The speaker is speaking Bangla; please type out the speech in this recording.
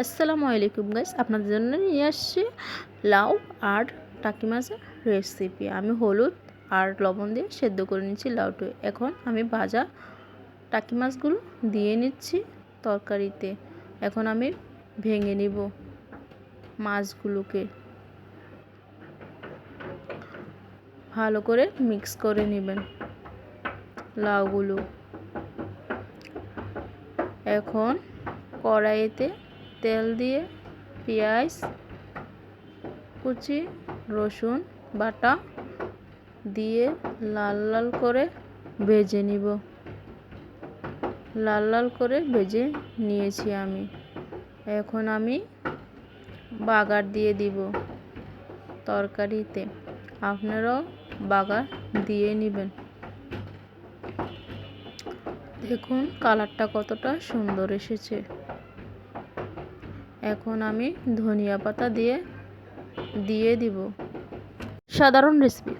আসসালামু আলাইকুম গাইস, আপনাদের জন্য নিয়ে আসছি লাউ আর টাকি মাছের রেসিপি। আমি হলুদ আর লবণ দিয়ে সেদ্ধ করে নিচ্ছি লাউটা। এখন আমি ভাজা টাকি মাছগুলো দিয়ে নিচ্ছি তরকারিতে। এখন আমি ভেঙে নিব মাছগুলোকে, ভালো করে মিক্স করে নেবেন লাউগুলো। এখন কড়াইতে তেল দিয়ে পেঁয়াজ কুচি, রসুন বাটা দিয়ে লাল লাল করে ভেজে নিব। লাল লাল করে ভেজে নিয়েছি আমি। এখন আমি বাগার দিয়ে দিব তরকারিতে। আপনারাও বাগার দিয়ে নেবেন। দেখুন কালারটা কতটা সুন্দর এসেছে। এখন আমি ধনিয়া পাতা দিয়ে দিব। সাধারণ রেসিপি।